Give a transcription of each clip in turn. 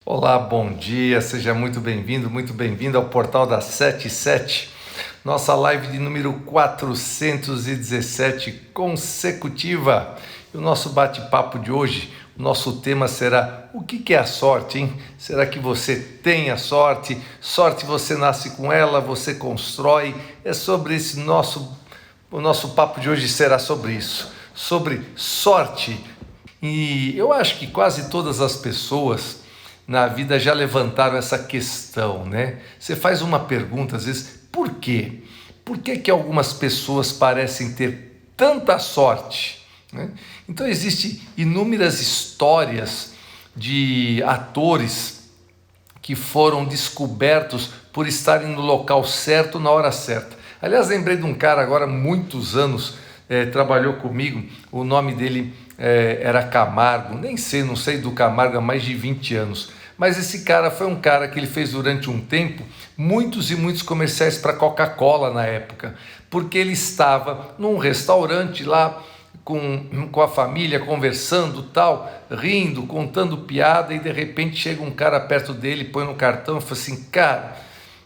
Olá, bom dia, seja muito bem-vindo ao Portal da 77, nossa live de número 417 consecutiva. E o nosso bate-papo de hoje, o nosso tema será: o que é a sorte, hein? Será que você tem a sorte? Sorte você nasce com ela, você constrói? É sobre o nosso papo de hoje será sobre isso, sobre sorte. E eu acho que quase todas as pessoas na vida já levantaram essa questão, né? Você faz uma pergunta, às vezes, por quê? Por que que algumas pessoas parecem ter tanta sorte, né? Então, existem inúmeras histórias de atores que foram descobertos por estarem no local certo, na hora certa. Aliás, lembrei de um cara agora, muitos anos, trabalhou comigo, o nome dele era Camargo, não sei do Camargo há mais de 20 anos. Mas esse cara foi um cara que ele fez durante um tempo muitos e muitos comerciais para Coca-Cola na época, porque ele estava num restaurante lá com a família, conversando, tal, rindo, contando piada, e de repente chega um cara perto dele, põe no cartão e fala assim: cara,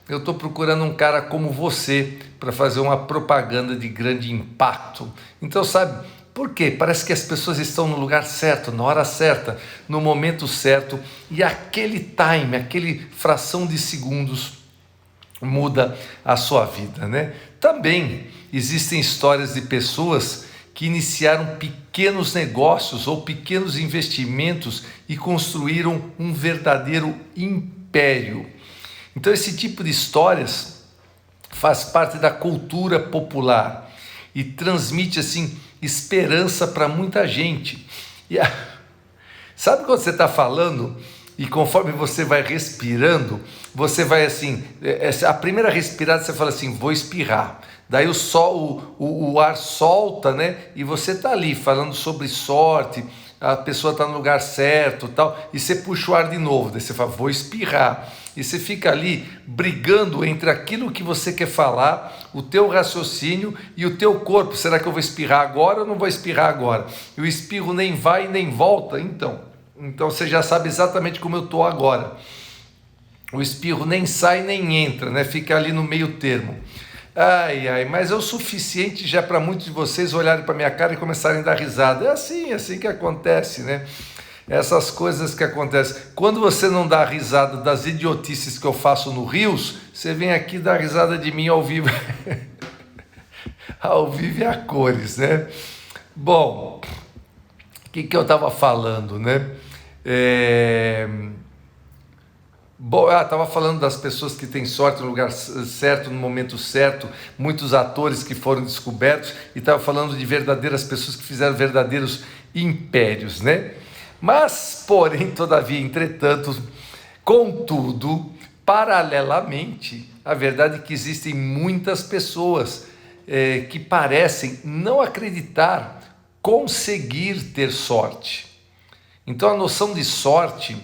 eu estou procurando um cara como você para fazer uma propaganda de grande impacto. Então, sabe, por quê? Parece que as pessoas estão no lugar certo, na hora certa, no momento certo, e aquele time, aquele fração de segundos muda a sua vida, né? Também existem histórias de pessoas que iniciaram pequenos negócios ou pequenos investimentos e construíram um verdadeiro império. Então, esse tipo de histórias faz parte da cultura popular e transmite assim esperança para muita gente. Sabe quando você está falando e conforme você vai respirando, você vai assim, a primeira respirada você fala assim: vou espirrar. Daí o ar solta, né? E você está ali falando sobre sorte, a pessoa está no lugar certo, tal, e você puxa o ar de novo, daí você fala: vou espirrar. E você fica ali brigando entre aquilo que você quer falar, o teu raciocínio e o teu corpo. Será que eu vou espirrar agora ou não vou espirrar agora? E o espirro nem vai nem volta, então você já sabe exatamente como eu estou agora. O espirro nem sai nem entra, né? Fica ali no meio termo. Mas é o suficiente já para muitos de vocês olharem para minha cara e começarem a dar risada. É assim que acontece, né? Essas coisas que acontecem. Quando você não dá risada das idiotices que eu faço no Rios, você vem aqui dar risada de mim ao vivo. Ao vivo e a cores, né? Bom, o que eu estava falando, né? Estava falando das pessoas que têm sorte no lugar certo, no momento certo, muitos atores que foram descobertos, e estava falando de verdadeiras pessoas que fizeram verdadeiros impérios, né? Mas, porém, todavia, entretanto, contudo, paralelamente, a verdade é que existem muitas pessoas que parecem não acreditar conseguir ter sorte. Então, a noção de sorte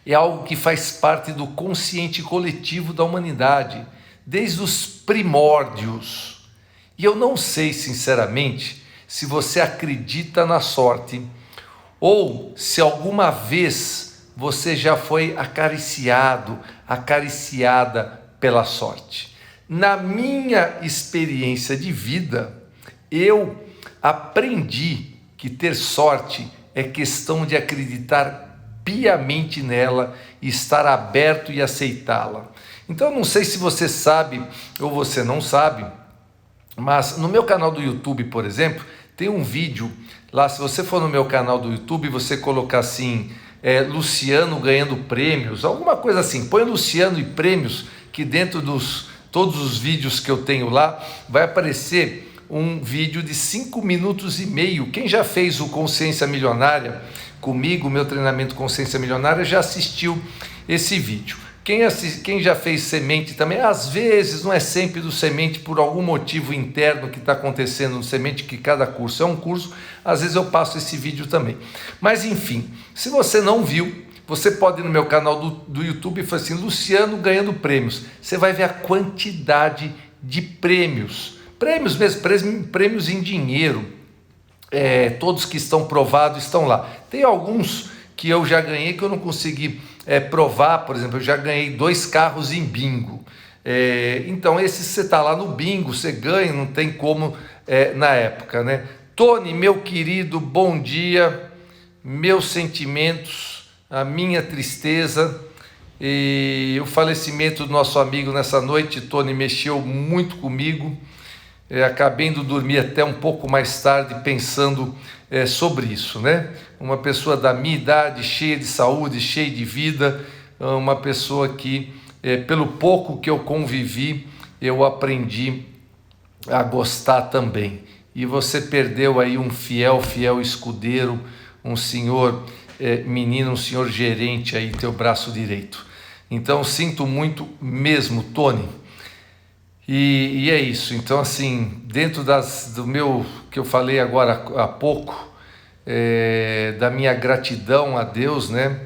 é algo que faz parte do consciente coletivo da humanidade, desde os primórdios. E eu não sei, sinceramente, se você acredita na sorte, ou se alguma vez você já foi acariciado, acariciada pela sorte. Na minha experiência de vida, eu aprendi que ter sorte é questão de acreditar piamente nela e estar aberto e aceitá-la. Então, não sei se você sabe ou você não sabe, mas no meu canal do YouTube, por exemplo, tem um vídeo lá. Se você for no meu canal do YouTube, você colocar assim, Luciano ganhando prêmios, alguma coisa assim, põe Luciano e prêmios, que dentro dos todos os vídeos que eu tenho lá, vai aparecer um vídeo de 5 minutos e meio. Quem já fez o Consciência Milionária comigo, meu treinamento Consciência Milionária, já assistiu esse vídeo. Quem já fez semente também, às vezes, não é sempre do semente, por algum motivo interno que está acontecendo no semente, que cada curso é um curso, às vezes eu passo esse vídeo também. Mas enfim, se você não viu, você pode ir no meu canal do YouTube e falar assim: Luciano ganhando prêmios. Você vai ver a quantidade de prêmios mesmo, prêmios em dinheiro. Todos que estão provados estão lá. Tem alguns que eu já ganhei, que eu não consegui provar. Por exemplo, eu já ganhei 2 carros em bingo. Então, esse você está lá no bingo, você ganha, não tem como na época, né? Tony, meu querido, bom dia, meus sentimentos, a minha tristeza e o falecimento do nosso amigo nessa noite. Tony, mexeu muito comigo. Acabei indo dormir até um pouco mais tarde pensando sobre isso, né? Uma pessoa da minha idade, cheia de saúde, cheia de vida, uma pessoa que, pelo pouco que eu convivi, eu aprendi a gostar também. E você perdeu aí um fiel escudeiro, um senhor menino, um senhor gerente aí, teu braço direito. Então, sinto muito mesmo, Tony. E é isso. Então, assim, dentro do meu, que eu falei agora há pouco, da minha gratidão a Deus, né?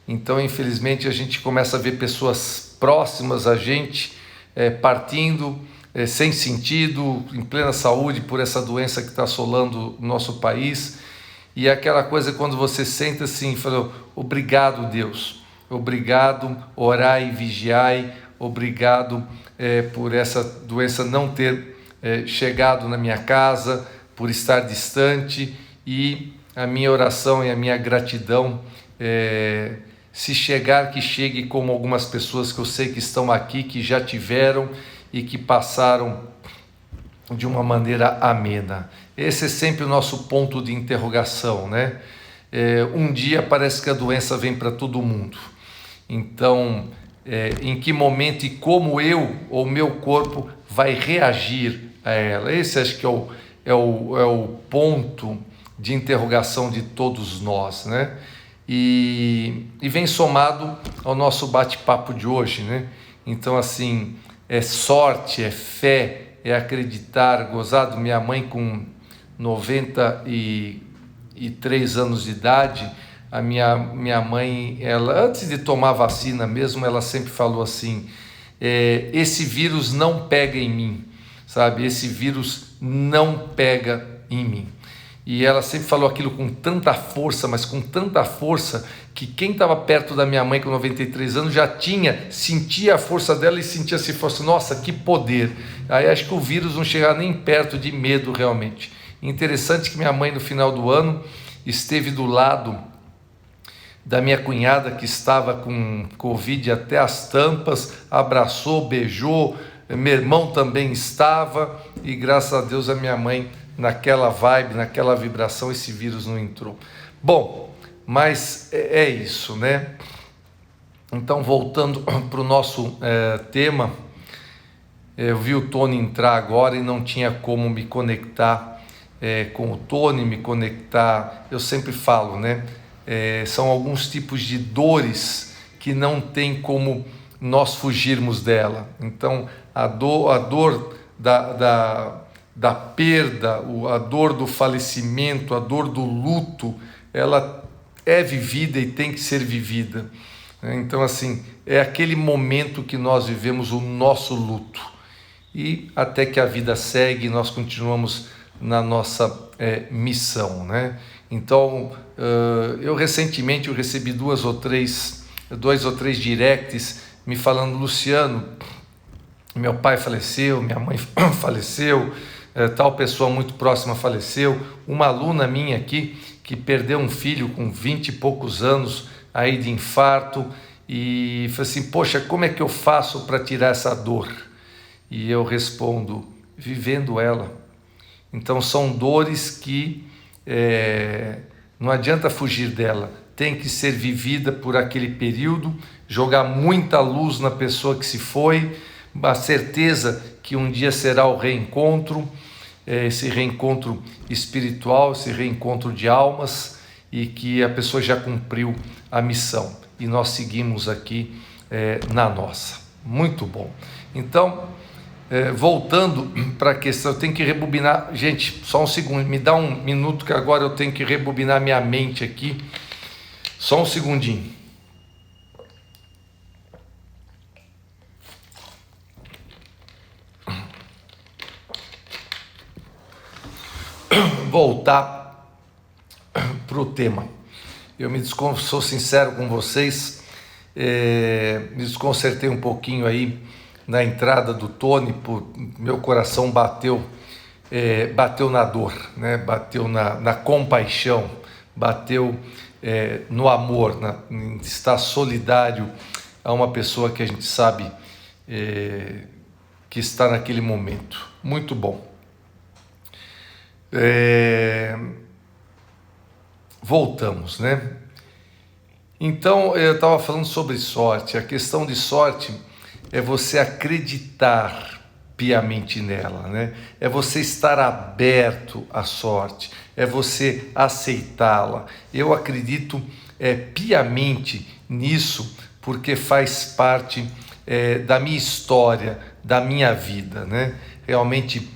Então, infelizmente, a gente começa a ver pessoas próximas a gente partindo sem sentido, em plena saúde, por essa doença que está assolando o nosso país. E aquela coisa quando você senta assim e fala: obrigado, Deus, obrigado, orai e vigiai, obrigado por essa doença não ter chegado na minha casa, por estar distante, e a minha oração e a minha gratidão, se chegar, que chegue como algumas pessoas que eu sei que estão aqui, que já tiveram e que passaram de uma maneira amena. Esse é sempre o nosso ponto de interrogação, né? Um dia parece que a doença vem para todo mundo. Então, em que momento e como eu ou meu corpo vai reagir a ela? Esse acho que é o ponto de interrogação de todos nós, né? E vem somado ao nosso bate-papo de hoje, né? Então, assim, é sorte, é fé, é acreditar, gozado. Minha mãe com 93 anos de idade, a minha mãe, ela, antes de tomar vacina mesmo, ela sempre falou assim: esse vírus não pega em mim, sabe? Esse vírus não pega em mim. E ela sempre falou aquilo com tanta força, mas com tanta força, que quem estava perto da minha mãe com 93 anos já sentia a força dela e sentia se fosse, nossa, que poder. Aí acho que o vírus não chegava nem perto de medo realmente. Interessante que minha mãe no final do ano esteve do lado da minha cunhada, que estava com Covid até as tampas, abraçou, beijou, meu irmão também estava, e graças a Deus a minha mãe, naquela vibe, naquela vibração, esse vírus não entrou. Bom, mas é isso, né? Então, voltando para o nosso tema, eu vi o Tony entrar agora e não tinha como me conectar com o Tony, me conectar. Eu sempre falo, né? São alguns tipos de dores que não tem como nós fugirmos dela. Então, a dor da perda, a dor do falecimento, a dor do luto, ela é vivida e tem que ser vivida. Então, assim, é aquele momento que nós vivemos o nosso luto. E até que a vida segue, nós continuamos na nossa missão, né? Então, eu recentemente recebi dois ou três directs me falando: Luciano, meu pai faleceu, minha mãe faleceu, tal pessoa muito próxima faleceu, uma aluna minha aqui que perdeu um filho com 20 e poucos anos aí de infarto, e falei assim: poxa, como é que eu faço para tirar essa dor? E eu respondo: vivendo ela. Então são dores que não adianta fugir dela, tem que ser vivida por aquele período, jogar muita luz na pessoa que se foi, a certeza que um dia será o reencontro, esse reencontro espiritual, esse reencontro de almas, e que a pessoa já cumpriu a missão e nós seguimos aqui na nossa. Muito bom. Então, voltando para a questão, eu tenho que rebobinar, gente, só um segundo, me dá um minuto que agora eu tenho que rebobinar minha mente aqui, só um segundinho. Voltar para o tema. Eu sou sincero com vocês, me desconcertei um pouquinho aí na entrada do Tony, meu coração bateu na dor, né? Bateu na compaixão, bateu no amor, em estar solidário a uma pessoa que a gente sabe que está naquele momento. Muito bom. Voltamos, né? Então, eu estava falando sobre sorte. A questão de sorte é você acreditar piamente nela, né? É você estar aberto à sorte, é você aceitá-la. Eu acredito piamente nisso, porque faz parte da minha história, da minha vida, né? Realmente,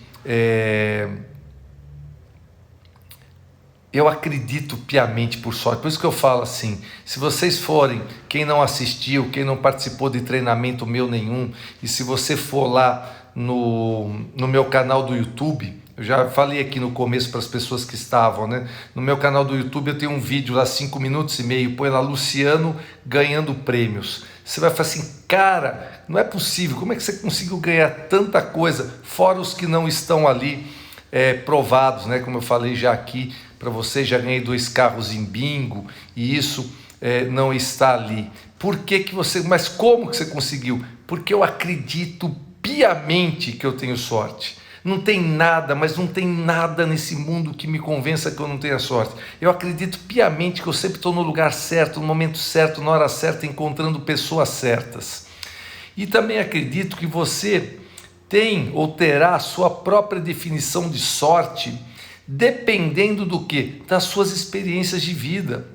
eu acredito piamente por sorte. Por isso que eu falo assim, se vocês forem, quem não assistiu, quem não participou de treinamento meu nenhum, e se você for lá no meu canal do YouTube, eu já falei aqui no começo para as pessoas que estavam, né? No meu canal do YouTube eu tenho um vídeo lá, 5 minutos e meio, põe lá Luciano ganhando prêmios. Você vai falar assim, cara, não é possível, como é que você conseguiu ganhar tanta coisa, fora os que não estão ali provados, né? Como eu falei já aqui para você, já ganhei 2 carros em bingo e isso não está ali. Por que você, mas como que você conseguiu? Porque eu acredito piamente que eu tenho sorte. Não tem nada, mas não tem nada nesse mundo que me convença que eu não tenha sorte. Eu acredito piamente que eu sempre estou no lugar certo, no momento certo, na hora certa, encontrando pessoas certas. E também acredito que você tem ou terá a sua própria definição de sorte, dependendo do quê? Das suas experiências de vida.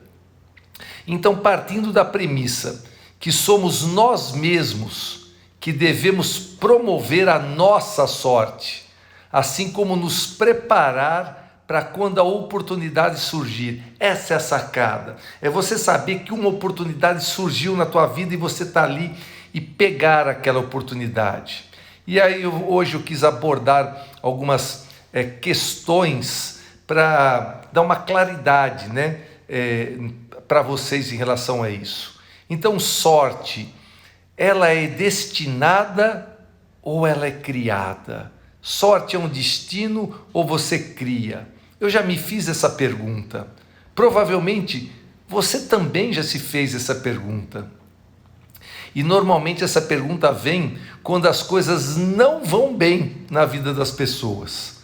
Então, partindo da premissa que somos nós mesmos que devemos promover a nossa sorte, assim como nos preparar para quando a oportunidade surgir. Essa é a sacada. É você saber que uma oportunidade surgiu na tua vida e você está ali e pegar aquela oportunidade. E aí hoje eu quis abordar algumas questões para dar uma claridade, né, para vocês em relação a isso. Então, sorte, ela é destinada ou ela é criada? Sorte é um destino ou você cria? Eu já me fiz essa pergunta. Provavelmente você também já se fez essa pergunta. E normalmente essa pergunta vem quando as coisas não vão bem na vida das pessoas.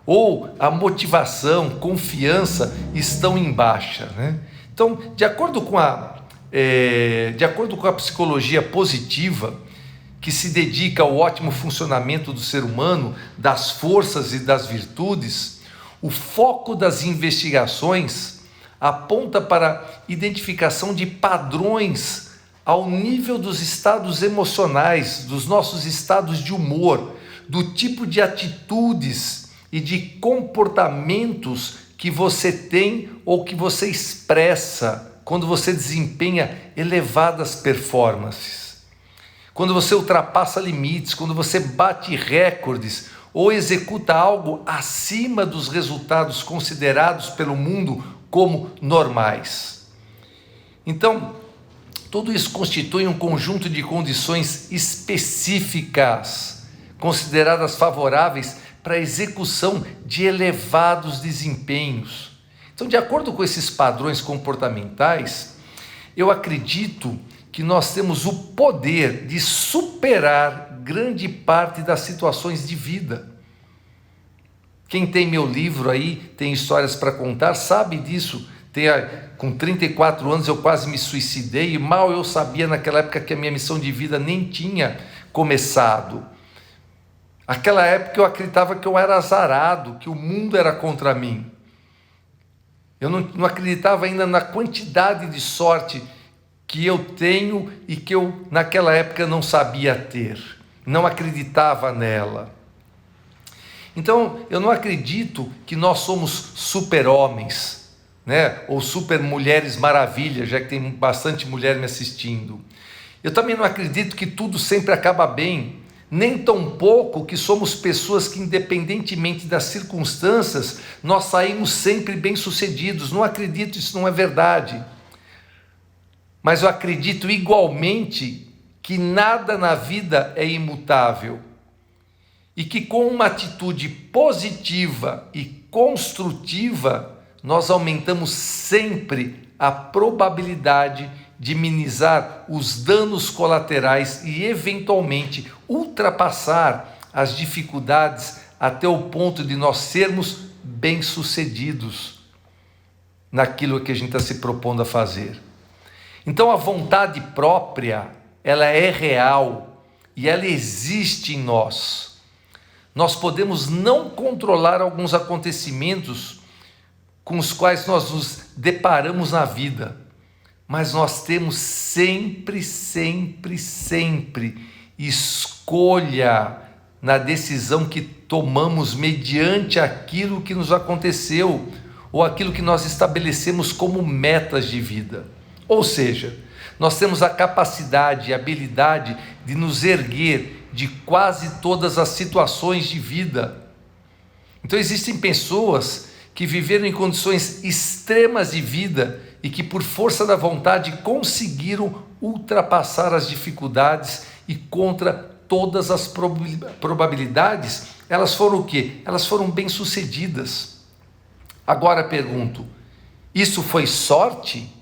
Ou a motivação, confiança estão em baixa, né? Então, de acordo com a psicologia positiva, que se dedica ao ótimo funcionamento do ser humano, das forças e das virtudes, o foco das investigações aponta para a identificação de padrões ao nível dos estados emocionais, dos nossos estados de humor, do tipo de atitudes e de comportamentos que você tem ou que você expressa quando você desempenha elevadas performances. Quando você ultrapassa limites, quando você bate recordes ou executa algo acima dos resultados considerados pelo mundo como normais. Então, tudo isso constitui um conjunto de condições específicas, consideradas favoráveis para a execução de elevados desempenhos. Então, de acordo com esses padrões comportamentais, eu acredito que nós temos o poder de superar grande parte das situações de vida. Quem tem meu livro aí, tem histórias para contar, sabe disso. Com 34 anos eu quase me suicidei e mal eu sabia naquela época que a minha missão de vida nem tinha começado. Aquela época eu acreditava que eu era azarado, que o mundo era contra mim. Eu não acreditava ainda na quantidade de sorte que eu tenho e que eu naquela época não sabia ter, não acreditava nela. Então, eu não acredito que nós somos super-homens, né? Ou super-mulheres maravilha, já que tem bastante mulher me assistindo. Eu também não acredito que tudo sempre acaba bem, nem tampouco que somos pessoas que, independentemente das circunstâncias, nós saímos sempre bem-sucedidos. Não acredito, isso não é verdade. mas eu acredito igualmente que nada na vida é imutável e que com uma atitude positiva e construtiva, nós aumentamos sempre a probabilidade de minimizar os danos colaterais e eventualmente ultrapassar as dificuldades até o ponto de nós sermos bem-sucedidos naquilo que a gente está se propondo a fazer. Então a vontade própria, ela é real e ela existe em nós. Nós podemos não controlar alguns acontecimentos com os quais nós nos deparamos na vida, mas nós temos sempre escolha na decisão que tomamos mediante aquilo que nos aconteceu ou aquilo que nós estabelecemos como metas de vida. Ou seja, nós temos a capacidade e habilidade de nos erguer de quase todas as situações de vida. Então existem pessoas que viveram em condições extremas de vida e que por força da vontade conseguiram ultrapassar as dificuldades e contra todas as probabilidades, elas foram o quê? Elas foram bem-sucedidas. Agora pergunto, isso foi sorte?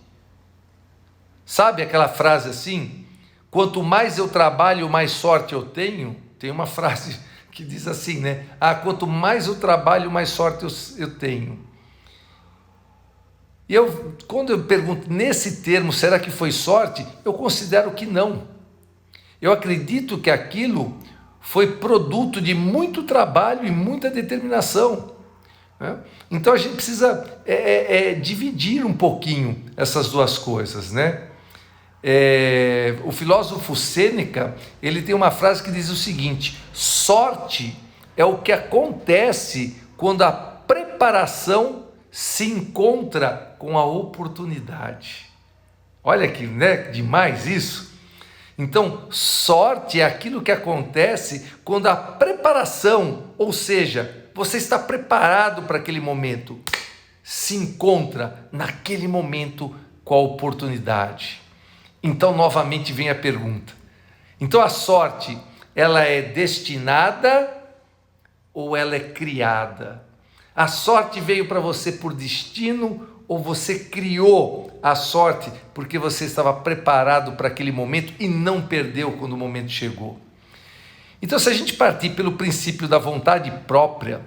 Sabe aquela frase assim? Quanto mais eu trabalho, mais sorte eu tenho? Tem uma frase que diz assim, né? Quanto mais eu trabalho, mais sorte eu tenho. E quando eu pergunto nesse termo, será que foi sorte? Eu considero que não. Eu acredito que aquilo foi produto de muito trabalho e muita determinação. Né? Então a gente precisa dividir um pouquinho essas duas coisas, né? O filósofo Sêneca, ele tem uma frase que diz o seguinte: sorte é o que acontece quando a preparação se encontra com a oportunidade. Olha que, né, demais isso. Então, sorte é aquilo que acontece quando a preparação, ou seja, você está preparado para aquele momento, se encontra naquele momento com a oportunidade. Então, novamente vem a pergunta. Então, a sorte, ela é destinada ou ela é criada? A sorte veio para você por destino ou você criou a sorte porque você estava preparado para aquele momento e não perdeu quando o momento chegou? Então, se a gente partir pelo princípio da vontade própria,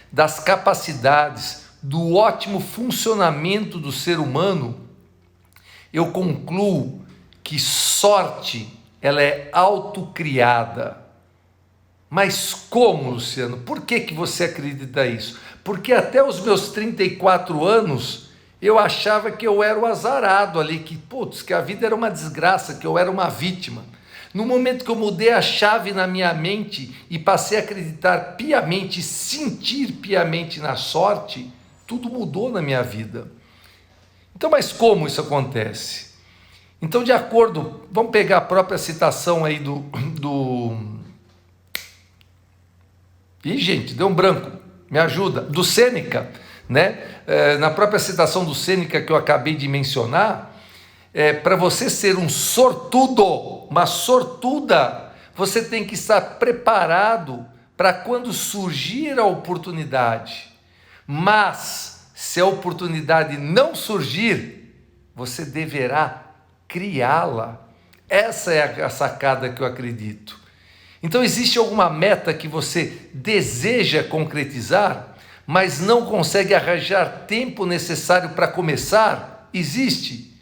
das capacidades, do ótimo funcionamento do ser humano, eu concluo que sorte, ela é autocriada. Mas como, Luciano? Por que você acredita isso? Porque até os meus 34 anos, eu achava que eu era o azarado ali, que a vida era uma desgraça, que eu era uma vítima. No momento que eu mudei a chave na minha mente e passei a acreditar piamente, sentir piamente na sorte, tudo mudou na minha vida. Então, mas como isso acontece? Então, de acordo, vamos pegar a própria citação aí Ih, gente, deu um branco, me ajuda, do Sêneca, né? Na própria citação do Sêneca que eu acabei de mencionar, para você ser um sortudo, uma sortuda, você tem que estar preparado para quando surgir a oportunidade. Mas, se a oportunidade não surgir, você deverá criá-la. Essa é a sacada que eu acredito. Então, existe alguma meta que você deseja concretizar, mas não consegue arranjar tempo necessário para começar? Existe.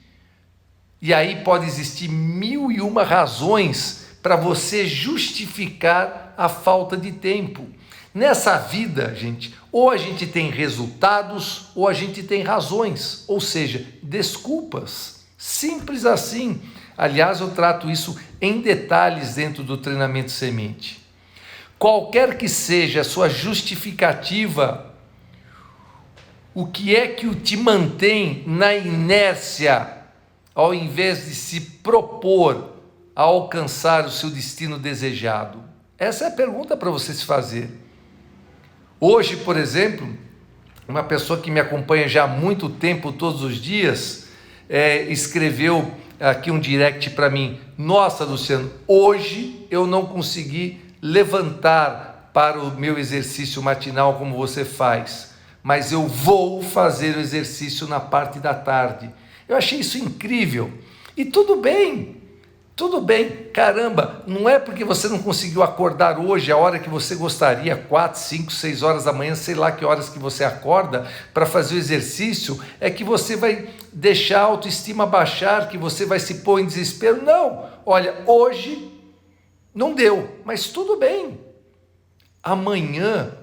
E aí pode existir 1001 razões para você justificar a falta de tempo. Nessa vida, gente, ou a gente tem resultados, ou a gente tem razões, ou seja, desculpas. Simples assim. Aliás, eu trato isso em detalhes dentro do treinamento semente. Qualquer que seja a sua justificativa, o que é que te mantém na inércia, ao invés de se propor a alcançar o seu destino desejado? Essa é a pergunta para você se fazer. Hoje, por exemplo, uma pessoa que me acompanha já há muito tempo, todos os dias, escreveu aqui um direct para mim: nossa, Luciano, hoje eu não consegui levantar para o meu exercício matinal como você faz, mas eu vou fazer o exercício na parte da tarde. Eu achei isso incrível. E tudo bem, caramba, não é porque você não conseguiu acordar hoje a hora que você gostaria, 4, 5, 6 horas da manhã, sei lá que horas que você acorda para fazer o exercício, é que você vai deixar a autoestima baixar, que você vai se pôr em desespero. Não, olha, hoje não deu, mas tudo bem. Amanhã,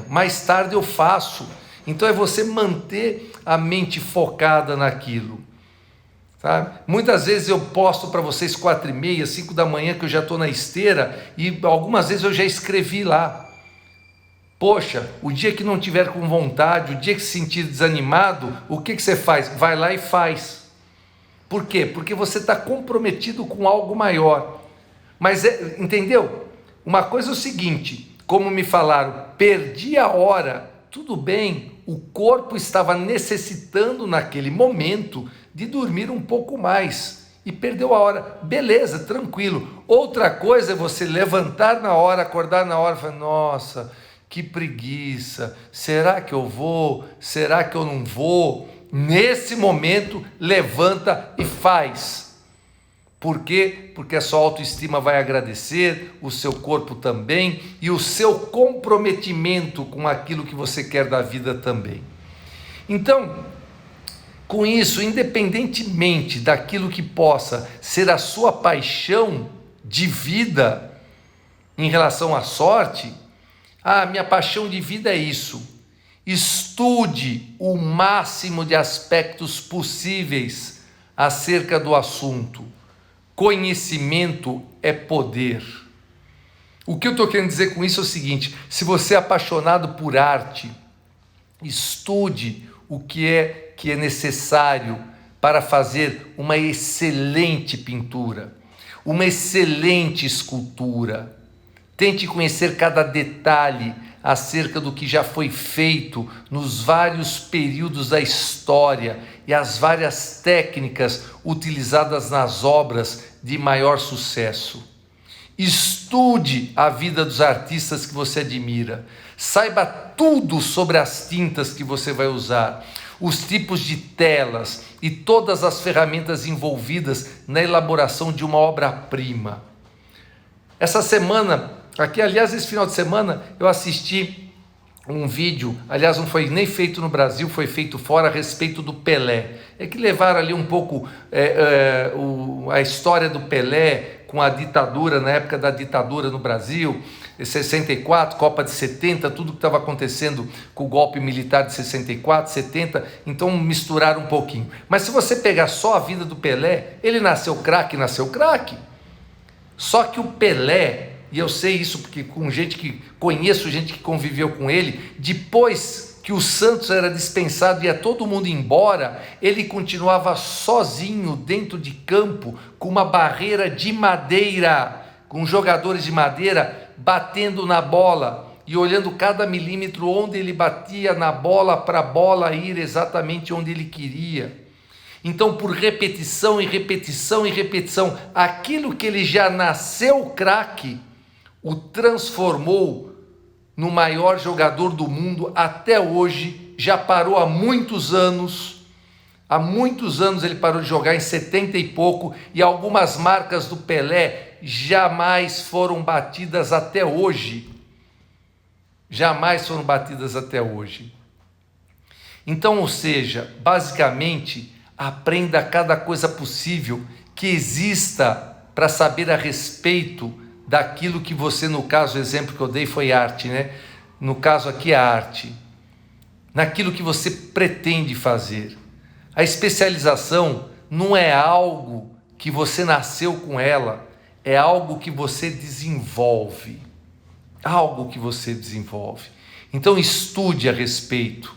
mais tarde eu faço. Então é você manter a mente focada naquilo. Sabe? Muitas vezes eu posto para vocês 4h30, 5 da manhã, que eu já estou na esteira, e algumas vezes eu já escrevi lá: poxa, o dia que não tiver com vontade, o dia que se sentir desanimado, o que você faz? Vai lá e faz. Por quê? Porque você está comprometido com algo maior. Mas, entendeu? Uma coisa é o seguinte, como me falaram, perdi a hora, tudo bem, o corpo estava necessitando naquele momento de dormir um pouco mais e perdeu a hora, beleza, tranquilo. Outra coisa é você levantar na hora, acordar na hora e falar: nossa, que preguiça, será que eu vou, será que eu não vou? Nesse momento, levanta e faz. Por quê? Porque a sua autoestima vai agradecer, o seu corpo também, e o seu comprometimento com aquilo que você quer da vida também. Então, com isso, independentemente daquilo que possa ser a sua paixão de vida em relação à sorte, minha paixão de vida é isso. Estude o máximo de aspectos possíveis acerca do assunto. Conhecimento é poder. O que eu estou querendo dizer com isso é o seguinte: se você é apaixonado por arte, estude o que é necessário para fazer uma excelente pintura, uma excelente escultura. Tente conhecer cada detalhe acerca do que já foi feito nos vários períodos da história e as várias técnicas utilizadas nas obras de maior sucesso. Estude a vida dos artistas que você admira. Saiba tudo sobre as tintas que você vai usar, os tipos de telas e todas as ferramentas envolvidas na elaboração de uma obra-prima. Essa semana, esse final de semana, eu assisti um vídeo, aliás, não foi nem feito no Brasil, foi feito fora, a respeito do Pelé. É que levaram ali um pouco a história do Pelé com a ditadura, na época da ditadura no Brasil, 64, Copa de 70, tudo que estava acontecendo com o golpe militar de 64, 70, então misturaram um pouquinho. Mas se você pegar só a vida do Pelé, ele nasceu craque. Só que o Pelé, e eu sei isso porque conheço gente que conviveu com ele, depois que o Santos era dispensado e ia todo mundo embora, ele continuava sozinho dentro de campo, com uma barreira de madeira, com jogadores de madeira batendo na bola e olhando cada milímetro onde ele batia na bola, para a bola ir exatamente onde ele queria. Então, por repetição e repetição e repetição, aquilo que ele já nasceu craque, o transformou no maior jogador do mundo até hoje. Já parou há muitos anos ele parou de jogar, em 70 e pouco, e algumas marcas do Pelé jamais foram batidas até hoje. Então, ou seja, basicamente, aprenda cada coisa possível que exista para saber a respeito daquilo que você, no caso, o exemplo que eu dei foi arte, né? No caso aqui, a arte. Naquilo que você pretende fazer. A especialização não é algo que você nasceu com ela, é algo que você desenvolve. Então estude a respeito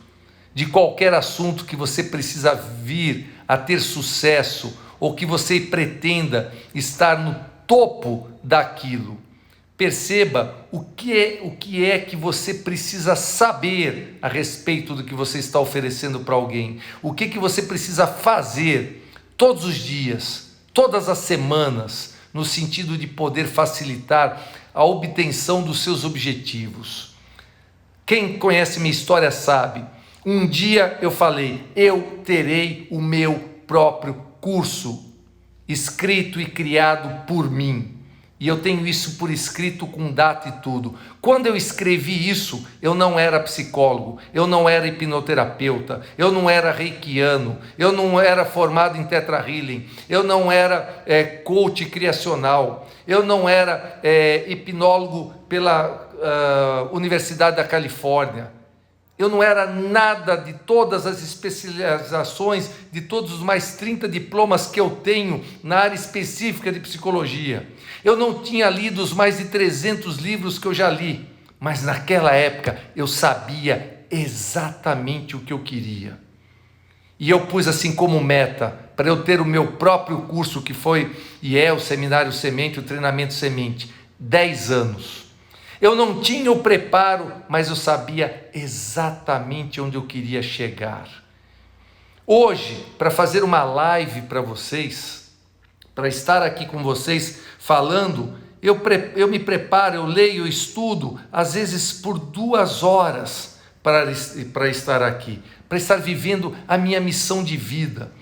de qualquer assunto que você precisa vir a ter sucesso ou que você pretenda estar no topo daquilo. Perceba o que é que você precisa saber a respeito do que você está oferecendo para alguém. O que você precisa fazer todos os dias todas as semanas, no sentido de poder facilitar a obtenção dos seus objetivos. Quem conhece minha história sabe, um dia eu falei, eu terei o meu próprio curso, escrito e criado por mim. E eu tenho isso por escrito com data e tudo. Quando eu escrevi isso, eu não era psicólogo, eu não era hipnoterapeuta, eu não era reikiano, eu não era formado em Theta Healing, eu não era coach criacional, eu não era hipnólogo pela Universidade da Califórnia. Eu não era nada de todas as especializações, de todos os mais 30 diplomas que eu tenho na área específica de psicologia. Eu não tinha lido os mais de 300 livros que eu já li, mas naquela época eu sabia exatamente o que eu queria. E eu pus assim como meta, para eu ter o meu próprio curso, que foi e é o Seminário Semente, o Treinamento Semente, 10 anos. Eu não tinha o preparo, mas eu sabia exatamente onde eu queria chegar. Hoje, para fazer uma live para vocês, para estar aqui com vocês falando, eu me preparo, eu leio, eu estudo, às vezes por 2 horas para estar aqui, para estar vivendo a minha missão de vida.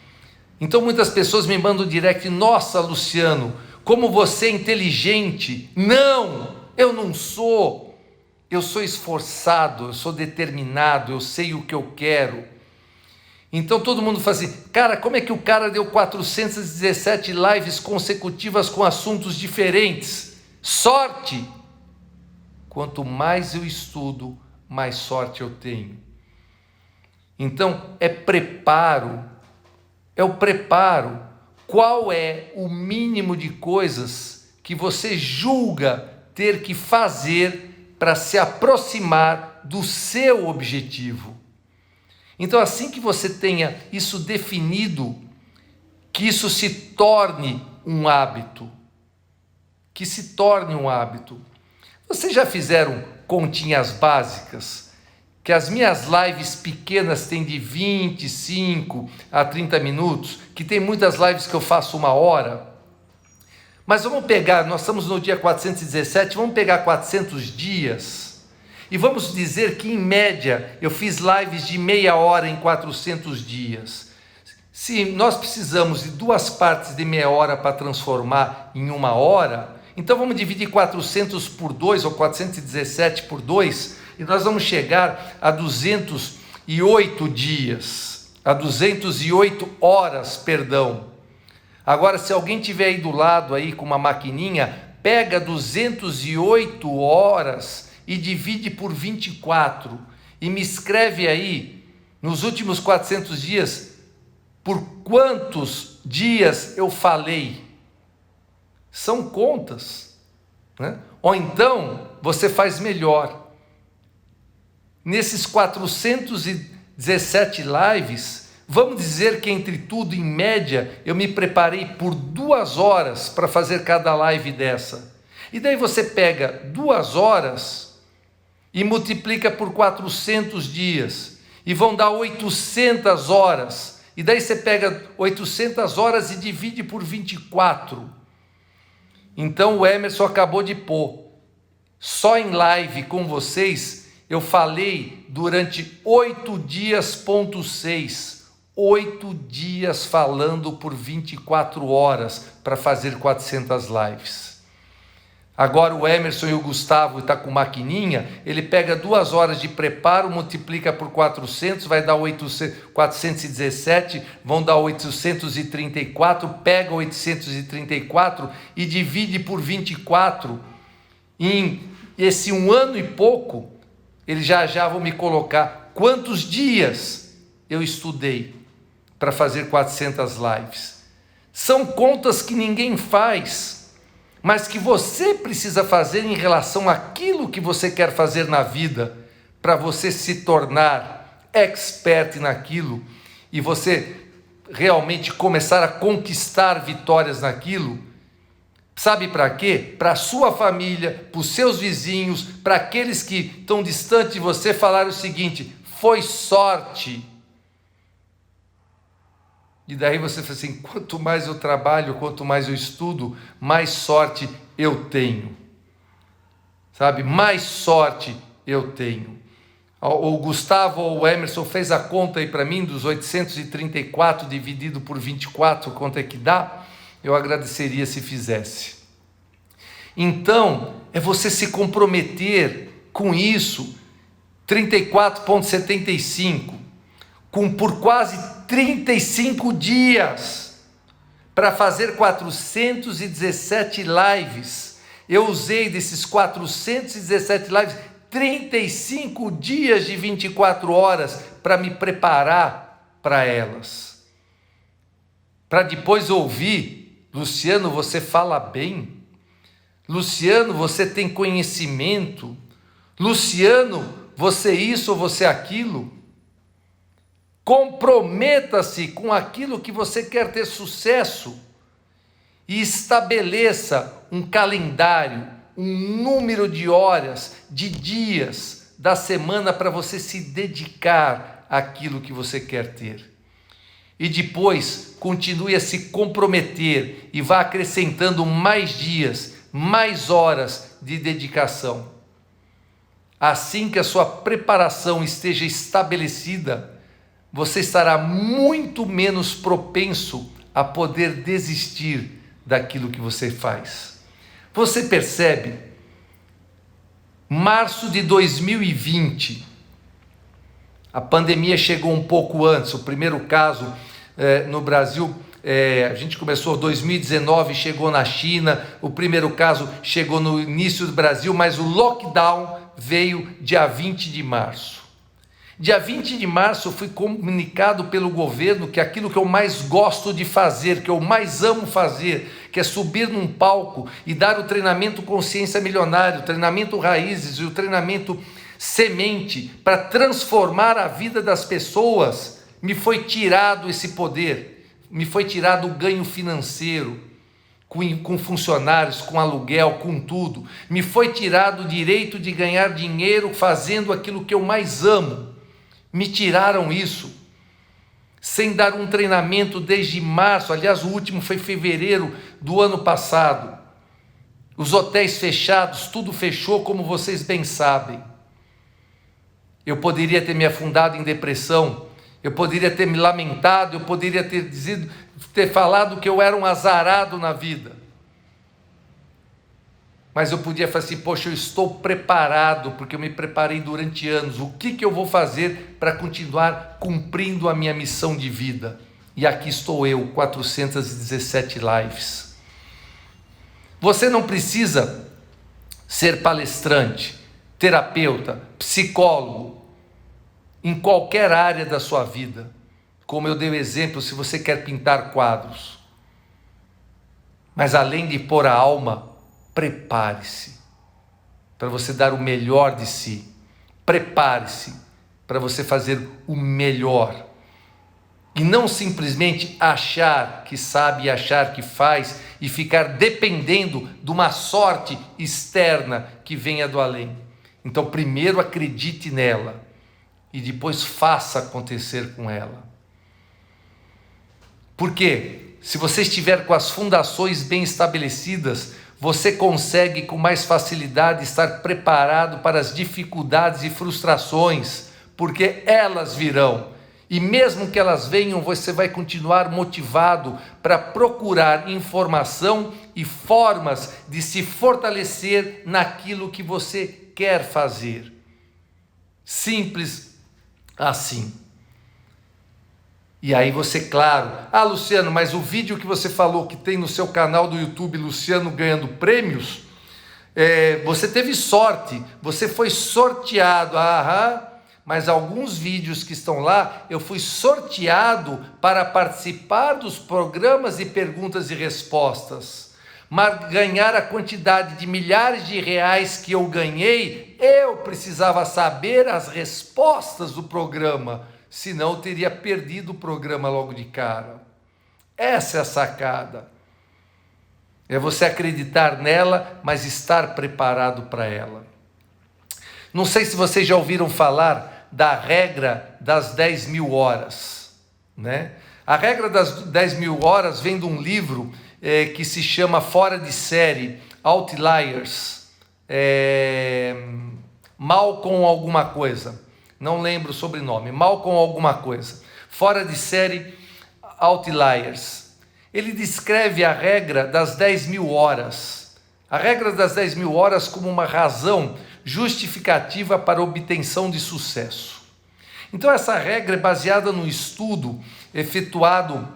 Então muitas pessoas me mandam direct, nossa Luciano, como você é inteligente. Não, eu não sou. Eu sou esforçado, eu sou determinado, eu sei o que eu quero. Então todo mundo fala assim, cara, como é que o cara deu 417 lives consecutivas com assuntos diferentes? Sorte! Quanto mais eu estudo, mais sorte eu tenho. Então é preparo, é o preparo. Qual é o mínimo de coisas que você julga ter que fazer para se aproximar do seu objetivo? Então, assim que você tenha isso definido, que isso se torne um hábito. Que se torne um hábito. Vocês já fizeram continhas básicas? Que as minhas lives pequenas têm de 25 a 30 minutos, que tem muitas lives que eu faço 1 hora. Mas vamos pegar, nós estamos no dia 417, vamos pegar 400 dias... E vamos dizer que, em média, eu fiz lives de meia hora em 400 dias. Se nós precisamos de 2 partes de meia hora para transformar em 1 hora, então vamos dividir 400 por 2, ou 417 por 2, e nós vamos chegar a 208 dias, a 208 horas, perdão. Agora, se alguém tiver aí do lado aí com uma maquininha, pega 208 horas e divide por 24 e me escreve aí, nos últimos 400 dias, por quantos dias eu falei. São contas, né? Ou então, você faz melhor. Nesses 417 lives, vamos dizer que entre tudo, em média, eu me preparei por 2 horas para fazer cada live dessa. E daí você pega 2 horas... e multiplica por 400 dias, e vão dar 800 horas, e daí você pega 800 horas e divide por 24, então o Emerson acabou de pôr, só em live com vocês, eu falei durante 8 dias, 8 dias falando por 24 horas, para fazer 400 lives. Agora o Emerson e o Gustavo está com maquininha, ele pega 2 horas de preparo, multiplica por 400, vai dar 417, vão dar 834, pega 834 e divide por 24, em esse 1 ano e pouco, eles já vão me colocar quantos dias eu estudei para fazer 400 lives. São contas que ninguém faz, mas que você precisa fazer em relação àquilo que você quer fazer na vida, para você se tornar expert naquilo, e você realmente começar a conquistar vitórias naquilo. Sabe para quê? Para a sua família, para os seus vizinhos, para aqueles que estão distantes de você, falar o seguinte: foi sorte. E daí você fala assim, quanto mais eu trabalho, quanto mais eu estudo, mais sorte eu tenho. Sabe? Mais sorte eu tenho. O Gustavo ou o Emerson fez a conta aí para mim, dos 834 dividido por 24, quanto é que dá? Eu agradeceria se fizesse. Então, é você se comprometer com isso, 34,75, por quase 35 dias, para fazer 417 lives. Eu usei desses 417 lives, 35 dias de 24 horas para me preparar para elas. Para depois ouvir, Luciano, você fala bem. Luciano, você tem conhecimento. Luciano, você isso ou você aquilo. Comprometa-se com aquilo que você quer ter sucesso e estabeleça um calendário, um número de horas, de dias da semana para você se dedicar àquilo que você quer ter. E depois continue a se comprometer e vá acrescentando mais dias, mais horas de dedicação. Assim que a sua preparação esteja estabelecida, você estará muito menos propenso a poder desistir daquilo que você faz. Você percebe? Março de 2020, a pandemia chegou um pouco antes. O primeiro caso no Brasil, a gente começou em 2019, chegou na China. O primeiro caso chegou no início do Brasil, mas o lockdown veio dia 20 de março. Dia 20 de março eu fui comunicado pelo governo que aquilo que eu mais gosto de fazer, que eu mais amo fazer, que é subir num palco e dar o treinamento Consciência Milionária, o treinamento Raízes e o treinamento Semente, para transformar a vida das pessoas, me foi tirado esse poder, me foi tirado o ganho financeiro, com funcionários, com aluguel, com tudo. Me foi tirado o direito de ganhar dinheiro fazendo aquilo que eu mais amo. Me tiraram isso, sem dar um treinamento desde março. Aliás, o último foi fevereiro do ano passado. Os hotéis fechados, tudo fechou, como vocês bem sabem. Eu poderia ter me afundado em depressão, eu poderia ter me lamentado, eu poderia ter falado que eu era um azarado na vida. Mas eu podia falar assim, poxa, eu estou preparado, porque eu me preparei durante anos. O que eu vou fazer para continuar cumprindo a minha missão de vida? E aqui estou eu, 417 lives. Você não precisa ser palestrante, terapeuta, psicólogo, em qualquer área da sua vida. Como eu dei o exemplo, se você quer pintar quadros. Mas além de pôr a alma, prepare-se para você dar o melhor de si. Prepare-se para você fazer o melhor. E não simplesmente achar que sabe, achar que faz e ficar dependendo de uma sorte externa que venha do além. Então, primeiro acredite nela e depois faça acontecer com ela. Porque se você estiver com as fundações bem estabelecidas, você consegue com mais facilidade estar preparado para as dificuldades e frustrações, porque elas virão. E mesmo que elas venham, você vai continuar motivado para procurar informação e formas de se fortalecer naquilo que você quer fazer. Simples assim. E aí você, claro, Luciano, mas o vídeo que você falou que tem no seu canal do YouTube, Luciano ganhando prêmios, você teve sorte, você foi sorteado, mas alguns vídeos que estão lá, eu fui sorteado para participar dos programas de perguntas e respostas, mas ganhar a quantidade de milhares de reais que eu ganhei, eu precisava saber as respostas do programa, senão eu teria perdido o programa logo de cara. Essa é a sacada. É você acreditar nela, mas estar preparado para ela. Não sei se vocês já ouviram falar da regra das 10.000 horas, né? A regra das 10.000 horas vem de um livro que se chama Fora de Série, Outliers, Malcolm alguma coisa, não lembro o sobrenome, Malcolm alguma coisa, Fora de Série, Outliers. Ele descreve a regra das 10.000 horas, a regra das 10.000 horas como uma razão justificativa para a obtenção de sucesso. Então essa regra é baseada no estudo efetuado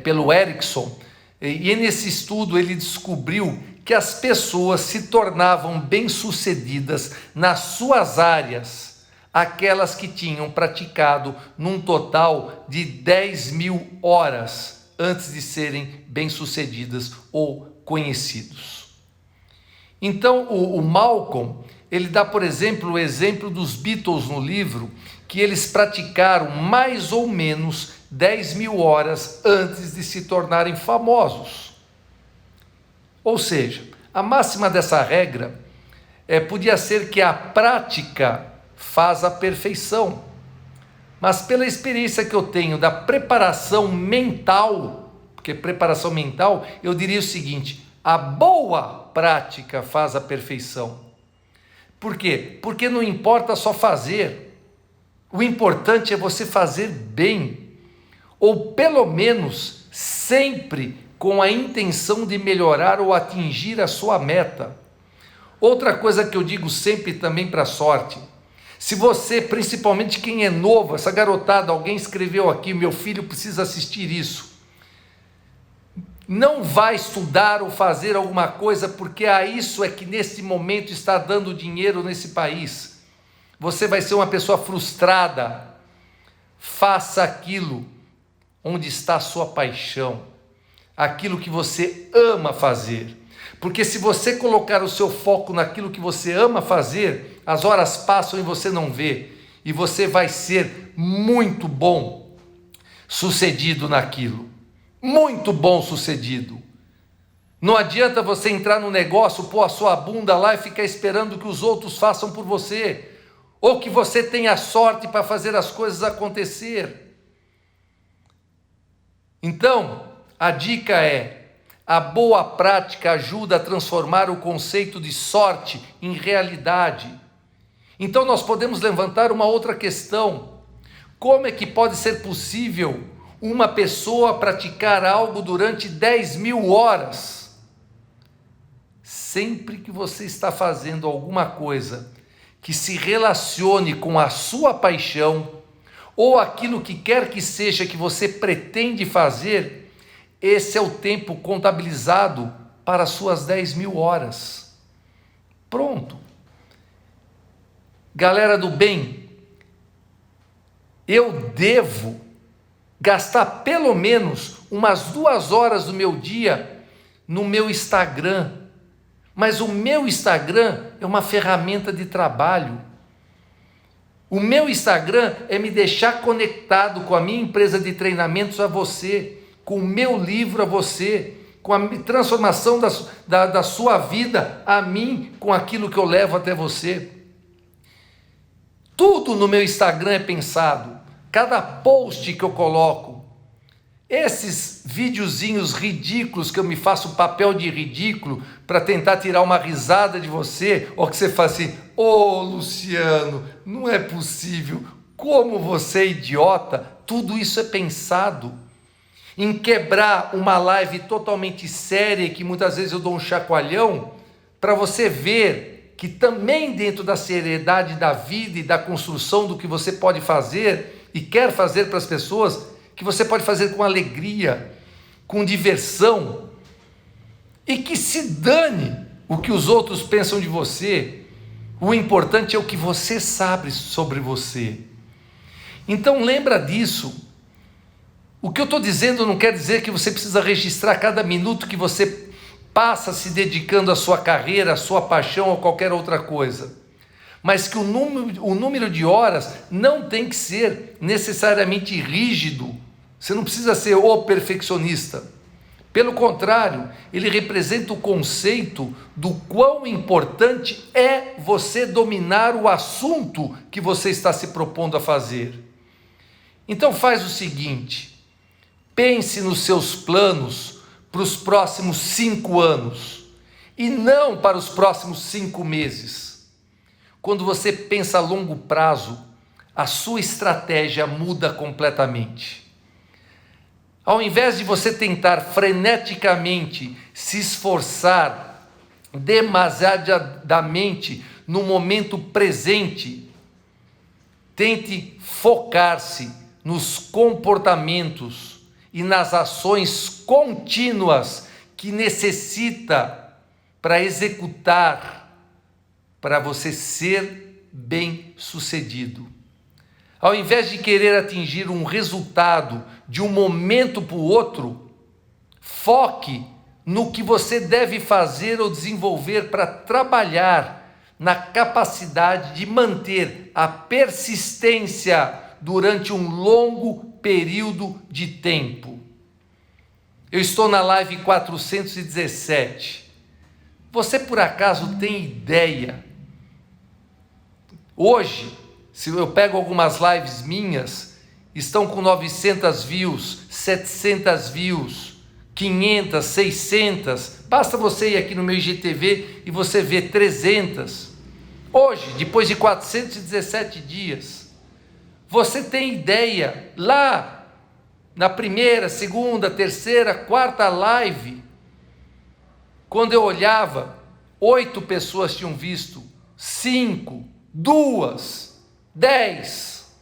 pelo Erickson, e nesse estudo ele descobriu que as pessoas se tornavam bem-sucedidas nas suas áreas, aquelas que tinham praticado num total de 10.000 horas antes de serem bem-sucedidas ou conhecidos. Então o Malcolm, ele dá, por exemplo, o exemplo dos Beatles no livro, que eles praticaram mais ou menos 10.000 horas antes de se tornarem famosos. Ou seja, a máxima dessa regra podia ser que a prática faz a perfeição. Mas pela experiência que eu tenho da preparação mental, porque preparação mental, eu diria o seguinte: a boa prática faz a perfeição. Por quê? Porque não importa só fazer, o importante é você fazer bem, ou pelo menos sempre com a intenção de melhorar ou atingir a sua meta. Outra coisa que eu digo sempre também para a sorte: se você, principalmente quem é novo, essa garotada, alguém escreveu aqui, meu filho precisa assistir isso, não vai estudar ou fazer alguma coisa porque isso é que nesse momento está dando dinheiro nesse país, você vai ser uma pessoa frustrada. Faça aquilo onde está a sua paixão, aquilo que você ama fazer, porque se você colocar o seu foco naquilo que você ama fazer, as horas passam e você não vê, e você vai ser muito bom sucedido naquilo, muito bom sucedido. Não adianta você entrar no negócio, pôr a sua bunda lá e ficar esperando que os outros façam por você, ou que você tenha sorte para fazer as coisas acontecer. Então, a dica é: a boa prática ajuda a transformar o conceito de sorte em realidade. Então nós podemos levantar uma outra questão: como é que pode ser possível uma pessoa praticar algo durante 10.000 horas? Sempre que você está fazendo alguma coisa que se relacione com a sua paixão, ou aquilo que quer que seja que você pretende fazer, esse é o tempo contabilizado para as suas 10.000 horas. Pronto. Galera do bem, eu devo gastar pelo menos umas 2 horas do meu dia no meu Instagram, mas o meu Instagram é uma ferramenta de trabalho. O meu Instagram é me deixar conectado com a minha empresa de treinamentos a você, com o meu livro a você, com a transformação da sua vida a mim, com aquilo que eu levo até você. Tudo no meu Instagram é pensado, cada post que eu coloco, esses videozinhos ridículos que eu me faço papel de ridículo para tentar tirar uma risada de você, ou que você fala assim: ô Luciano, não é possível, como você é idiota. Tudo isso é pensado em quebrar uma live totalmente séria, que muitas vezes eu dou um chacoalhão, para você ver que também dentro da seriedade da vida e da construção do que você pode fazer e quer fazer para as pessoas, que você pode fazer com alegria, com diversão, e que se dane o que os outros pensam de você. O importante é o que você sabe sobre você. Então lembra disso. O que eu estou dizendo não quer dizer que você precisa registrar cada minuto que você passa se dedicando à sua carreira, à sua paixão ou qualquer outra coisa, mas que o número de horas não tem que ser necessariamente rígido. Você não precisa ser o perfeccionista. Pelo contrário, ele representa o conceito do quão importante é você dominar o assunto que você está se propondo a fazer. Então faz o seguinte: Pense nos seus planos para os próximos 5 anos e não para os próximos 5 meses. Quando você pensa a longo prazo, a sua estratégia muda completamente. Ao invés de você tentar freneticamente se esforçar demasiadamente no momento presente, tente focar-se nos comportamentos e nas ações contínuas que necessita para executar, para você ser bem-sucedido. Ao invés de querer atingir um resultado de um momento para o outro, foque no que você deve fazer ou desenvolver para trabalhar na capacidade de manter a persistência durante um longo período de tempo. Eu estou na live 417. Você por acaso tem ideia? Hoje, se eu pego algumas lives minhas, estão com 900 views, 700 views, 500, 600. Basta você ir aqui no meu IGTV e você vê 300. Hoje, depois de 417 dias, você tem ideia, lá na primeira, segunda, terceira, quarta live, quando eu olhava, 8 pessoas tinham visto, 5, 2, 10.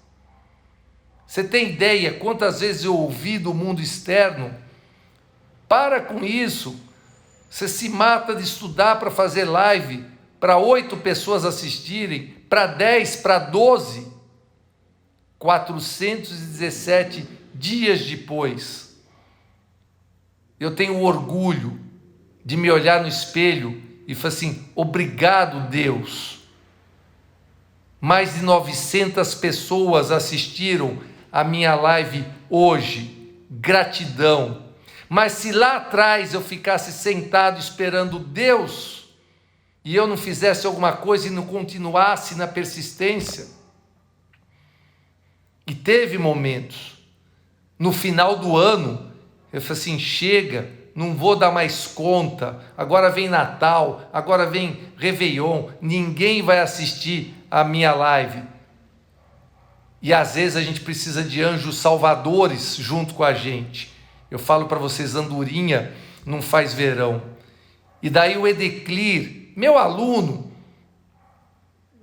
Você tem ideia quantas vezes eu ouvi do mundo externo? Para com isso, você se mata de estudar para fazer live, para 8 pessoas assistirem, para 10, para 12. 417 dias depois, eu tenho orgulho de me olhar no espelho e falar assim: obrigado, Deus. Mais de 900 pessoas assistiram a minha live hoje, gratidão. Mas se lá atrás eu ficasse sentado esperando Deus, e eu não fizesse alguma coisa e não continuasse na persistência, e teve momentos, no final do ano, eu falei assim: chega, não vou dar mais conta, agora vem Natal, agora vem Réveillon, ninguém vai assistir a minha live. E às vezes a gente precisa de anjos salvadores junto com a gente. Eu falo para vocês, andorinha não faz verão. E daí o Edeclir, meu aluno,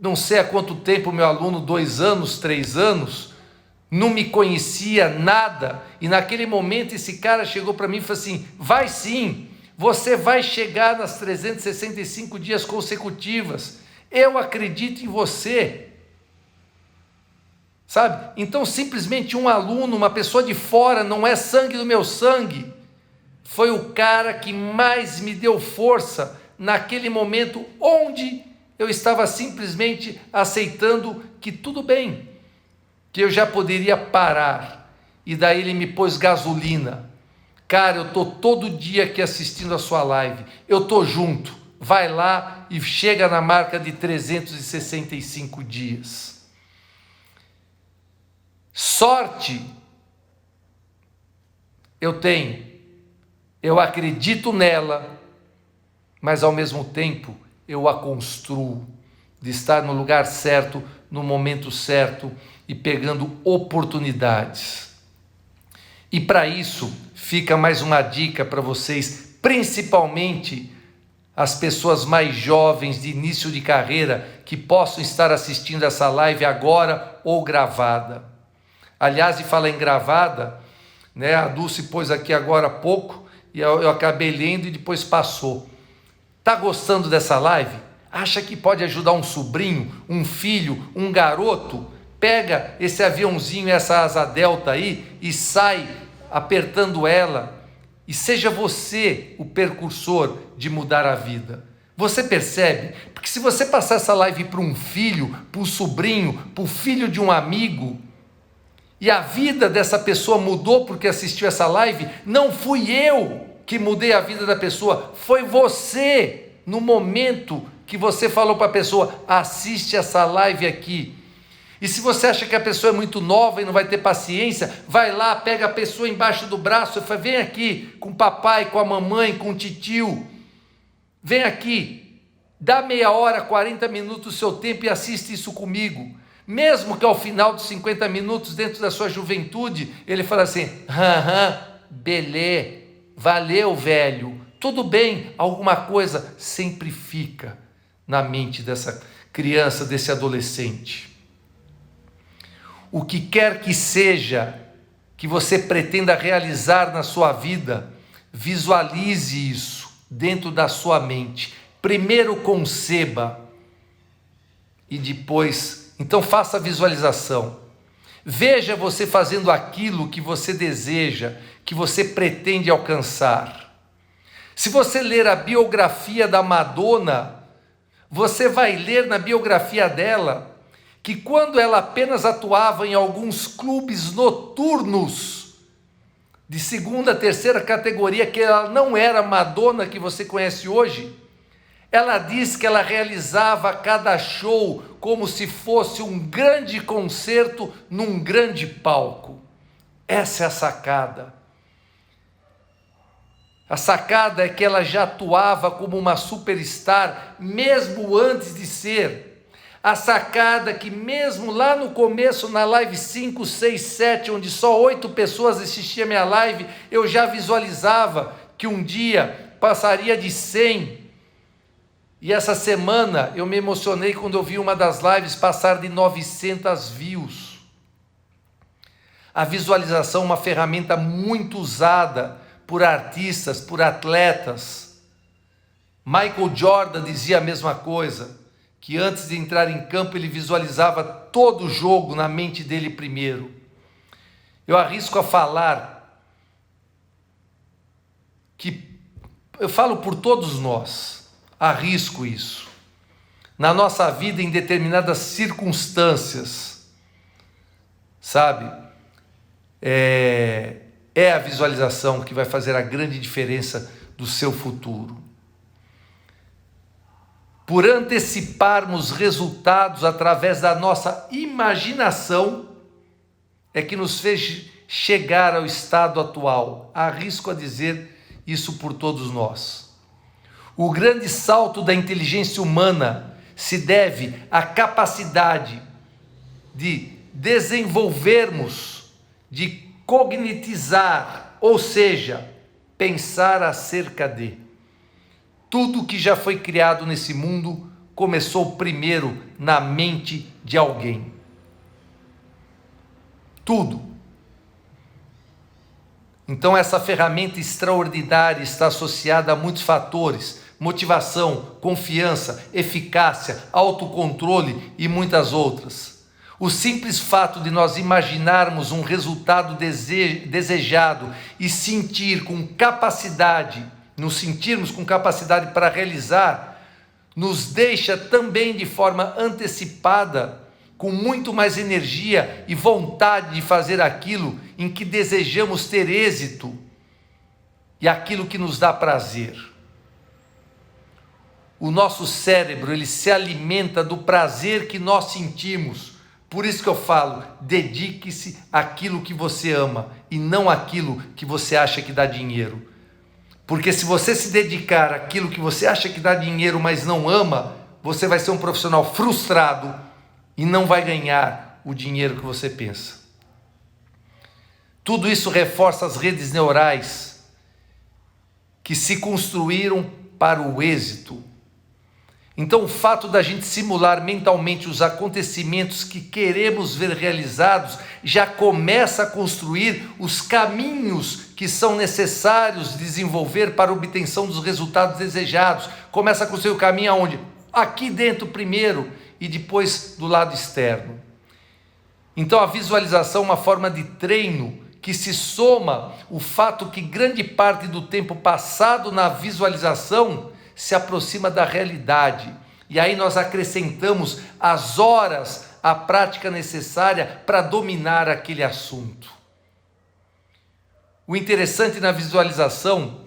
não sei há quanto tempo meu aluno, 2 anos, 3 anos, não me conhecia nada, e naquele momento esse cara chegou para mim e falou assim: vai sim, você vai chegar nas 365 dias consecutivas, eu acredito em você. Sabe? Então simplesmente um aluno, uma pessoa de fora, não é sangue do meu sangue, foi o cara que mais me deu força naquele momento onde eu estava simplesmente aceitando que tudo bem, que eu já poderia parar. E daí ele me pôs gasolina. Cara, eu estou todo dia aqui assistindo a sua live, eu estou junto, vai lá e chega na marca de 365 dias. Sorte eu tenho, eu acredito nela, mas ao mesmo tempo eu a construo, de estar no lugar certo, no momento certo e pegando oportunidades. E para isso fica mais uma dica para vocês, principalmente as pessoas mais jovens de início de carreira que possam estar assistindo essa live agora ou gravada. Aliás, e falar em gravada, né, a Dulce pôs aqui agora há pouco e eu acabei lendo e depois passou. Está gostando dessa live? Acha que pode ajudar um sobrinho, um filho, um garoto? Pega esse aviãozinho, essa asa delta aí e sai apertando ela. E seja você o precursor de mudar a vida. Você percebe? Porque se você passar essa live para um filho, para um sobrinho, para o filho de um amigo, e a vida dessa pessoa mudou porque assistiu essa live, não fui eu que mudei a vida da pessoa, foi você, no momento que você falou para a pessoa: assiste essa live aqui. E se você acha que a pessoa é muito nova e não vai ter paciência, vai lá, pega a pessoa embaixo do braço e fala: vem aqui com o papai, com a mamãe, com o titio. Vem aqui, dá meia hora, 40 minutos do seu tempo e assiste isso comigo. Mesmo que ao final dos 50 minutos, dentro da sua juventude, ele fala assim: belê, valeu, velho, tudo bem. Alguma coisa sempre fica na mente dessa criança, desse adolescente. O que quer que seja que você pretenda realizar na sua vida, visualize isso dentro da sua mente. Primeiro conceba e depois, então faça a visualização. Veja você fazendo aquilo que você deseja, que você pretende alcançar. Se você ler a biografia da Madonna, você vai ler na biografia dela que quando ela apenas atuava em alguns clubes noturnos de segunda, terceira categoria, que ela não era a Madonna que você conhece hoje, ela diz que ela realizava cada show como se fosse um grande concerto num grande palco. Essa é a sacada. A sacada é que ela já atuava como uma superstar mesmo antes de ser. A sacada é que mesmo lá no começo, na live 5, 6, 7, onde só 8 pessoas assistiam a minha live, eu já visualizava que um dia passaria de 100. E essa semana eu me emocionei quando eu vi uma das lives passar de 900 views. A visualização é uma ferramenta muito usada por artistas, por atletas. Michael Jordan dizia a mesma coisa, que antes de entrar em campo ele visualizava todo o jogo na mente dele primeiro. Eu arrisco a falar que, eu falo por todos nós, arrisco isso. Na nossa vida, em determinadas circunstâncias, sabe? É a visualização que vai fazer a grande diferença do seu futuro. Por anteciparmos resultados através da nossa imaginação, é que nos fez chegar ao estado atual. Arrisco a dizer isso por todos nós. O grande salto da inteligência humana se deve à capacidade de desenvolvermos, de cognitizar, ou seja, pensar acerca de. Tudo que já foi criado nesse mundo começou primeiro na mente de alguém. Tudo. Então essa ferramenta extraordinária está associada a muitos fatores: motivação, confiança, eficácia, autocontrole e muitas outras. O simples fato de nós imaginarmos um resultado desejado e nos sentirmos com capacidade para realizar, nos deixa também de forma antecipada, com muito mais energia e vontade de fazer aquilo em que desejamos ter êxito e aquilo que nos dá prazer. O nosso cérebro, ele se alimenta do prazer que nós sentimos. Por isso que eu falo, dedique-se àquilo que você ama e não àquilo que você acha que dá dinheiro. Porque se você se dedicar àquilo que você acha que dá dinheiro, mas não ama, você vai ser um profissional frustrado e não vai ganhar o dinheiro que você pensa. Tudo isso reforça as redes neurais que se construíram para o êxito. Então, o fato da gente simular mentalmente os acontecimentos que queremos ver realizados já começa a construir os caminhos que são necessários desenvolver para a obtenção dos resultados desejados. Começa a construir o caminho aonde? Aqui dentro primeiro e depois do lado externo. Então, a visualização é uma forma de treino que se soma o fato que grande parte do tempo passado na visualização se aproxima da realidade, e aí nós acrescentamos as horas à prática necessária para dominar aquele assunto. O interessante na visualização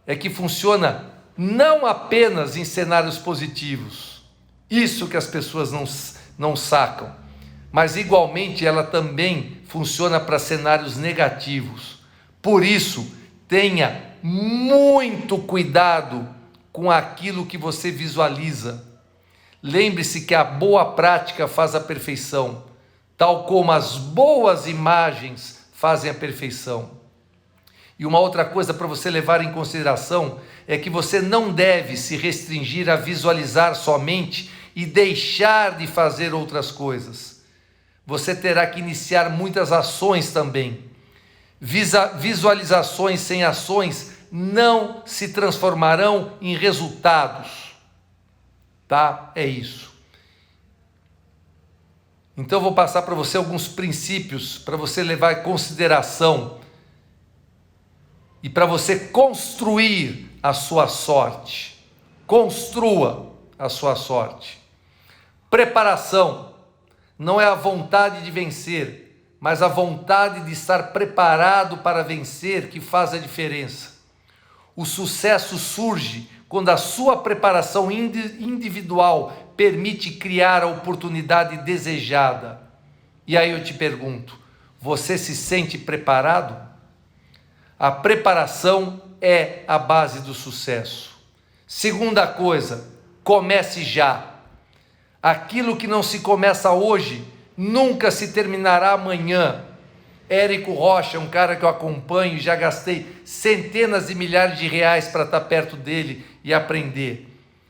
é que funciona não apenas em cenários positivos, isso que as pessoas não sacam, mas igualmente ela também funciona para cenários negativos. Por isso, tenha muito cuidado com aquilo que você visualiza. Lembre-se que a boa prática faz a perfeição, tal como as boas imagens fazem a perfeição. E uma outra coisa para você levar em consideração é que você não deve se restringir a visualizar somente e deixar de fazer outras coisas. Você terá que iniciar muitas ações também. Visualizações sem ações não se transformarão em resultados. Tá? É isso. Então eu vou passar para você alguns princípios para você levar em consideração e para você construir a sua sorte. Construa a sua sorte. Preparação não é a vontade de vencer, mas a vontade de estar preparado para vencer que faz a diferença. O sucesso surge quando a sua preparação individual permite criar a oportunidade desejada. E aí eu te pergunto, você se sente preparado? A preparação é a base do sucesso. Segunda coisa, comece já. Aquilo que não se começa hoje, nunca se terminará amanhã. Érico Rocha, um cara que eu acompanho, já gastei centenas de milhares de reais para estar perto dele e aprender.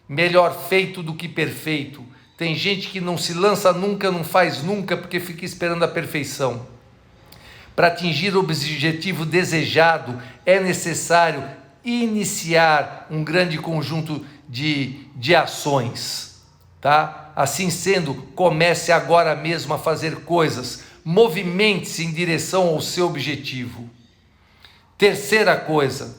Melhor feito do que perfeito. Tem gente que não se lança nunca, não faz nunca, porque fica esperando a perfeição. Para atingir o objetivo desejado, é necessário iniciar um grande conjunto de ações, tá? Assim sendo, comece agora mesmo a fazer coisas, movimente-se em direção ao seu objetivo. Terceira coisa,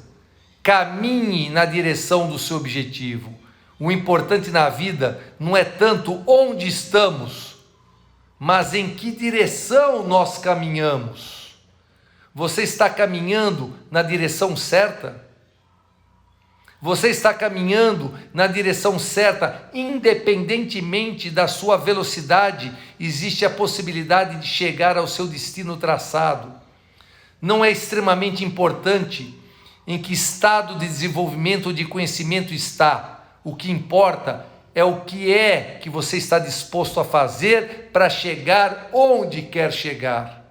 caminhe na direção do seu objetivo. O importante na vida não é tanto onde estamos, mas em que direção nós caminhamos. Você está caminhando na direção certa? Você está caminhando na direção certa, independentemente da sua velocidade, existe a possibilidade de chegar ao seu destino traçado. Não é extremamente importante em que estado de desenvolvimento ou de conhecimento está. O que importa é o que você está disposto a fazer para chegar onde quer chegar.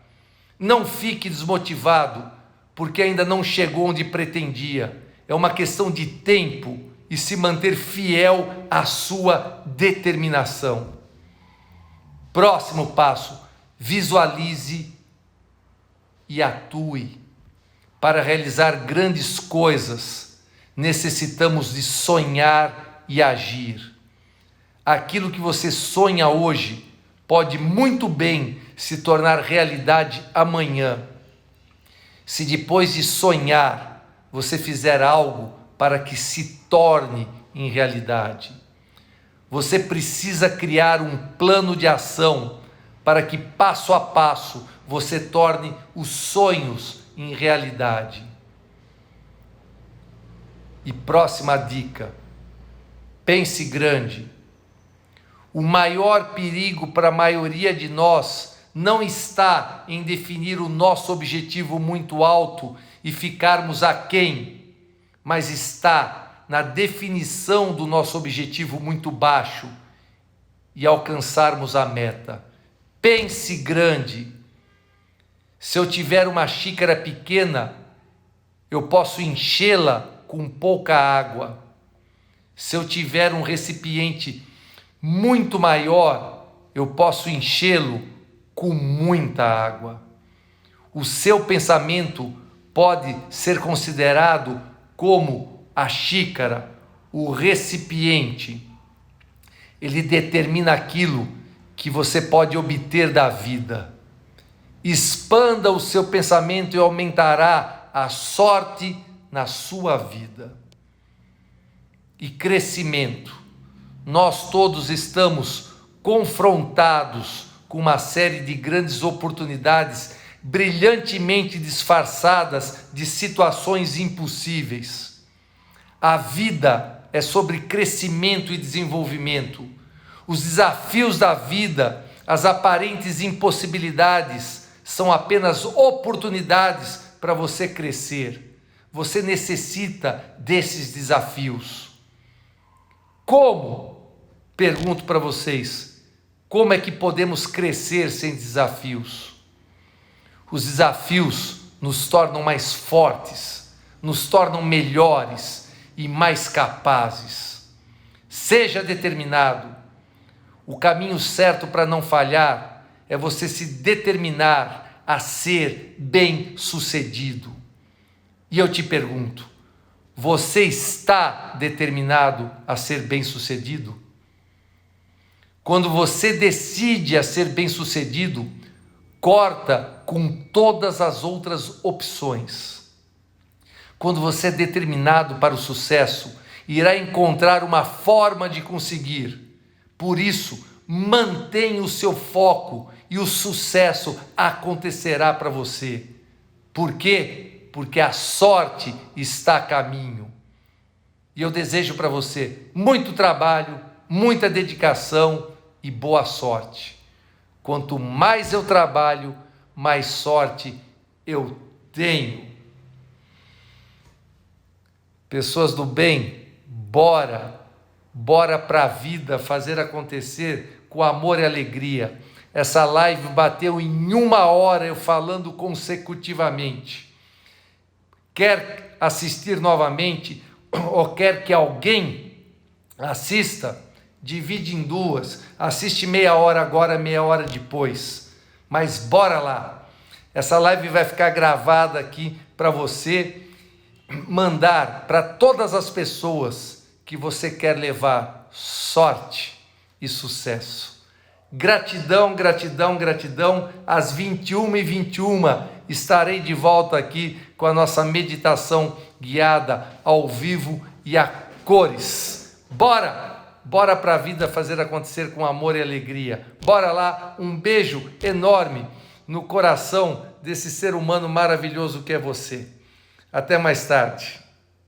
Não fique desmotivado, porque ainda não chegou onde pretendia. É uma questão de tempo e se manter fiel à sua determinação. Próximo passo, visualize e atue. Para realizar grandes coisas, necessitamos de sonhar e agir. Aquilo que você sonha hoje pode muito bem se tornar realidade amanhã. Se depois de sonhar, você fizer algo para que se torne em realidade. Você precisa criar um plano de ação para que passo a passo você torne os sonhos em realidade. E próxima dica, pense grande. O maior perigo para a maioria de nós não está em definir o nosso objetivo muito alto e ficarmos aquém, mas está na definição do nosso objetivo muito baixo e alcançarmos a meta. Pense grande. Se eu tiver uma xícara pequena, eu posso enchê-la com pouca água. Se eu tiver um recipiente muito maior, eu posso enchê-lo com muita água. O seu pensamento pode ser considerado como a xícara, o recipiente. Ele determina aquilo que você pode obter da vida. Expanda o seu pensamento e aumentará a sorte na sua vida. E crescimento. Nós todos estamos confrontados com uma série de grandes oportunidades brilhantemente disfarçadas de situações impossíveis. A vida é sobre crescimento e desenvolvimento. Os desafios da vida As aparentes impossibilidades são apenas oportunidades para você crescer. Você necessita desses desafios. Como? Pergunto para vocês. Como é que podemos crescer sem desafios? Os desafios nos tornam mais fortes, nos tornam melhores e mais capazes. Seja determinado. O caminho certo para não falhar é você se determinar a ser bem-sucedido. E eu te pergunto, você está determinado a ser bem-sucedido? Quando você decide a ser bem-sucedido, corta com todas as outras opções. Quando você é determinado para o sucesso, irá encontrar uma forma de conseguir. Por isso, mantenha o seu foco e o sucesso acontecerá para você. Por quê? Porque a sorte está a caminho. E eu desejo para você muito trabalho, muita dedicação e boa sorte. Quanto mais eu trabalho, mais sorte eu tenho. Pessoas do bem, bora para a vida fazer acontecer com amor e alegria. Essa live bateu em 1 hora eu falando consecutivamente. Quer assistir novamente ou quer que alguém assista? Divide em 2, assiste meia hora agora, meia hora depois, mas bora lá. Essa live vai ficar gravada aqui para você mandar para todas as pessoas que você quer levar sorte e sucesso. Gratidão, gratidão, gratidão. Às 21h21 estarei de volta aqui com a nossa meditação guiada ao vivo e a cores. Bora para a vida fazer acontecer com amor e alegria. Bora lá, um beijo enorme no coração desse ser humano maravilhoso que é você. Até mais tarde.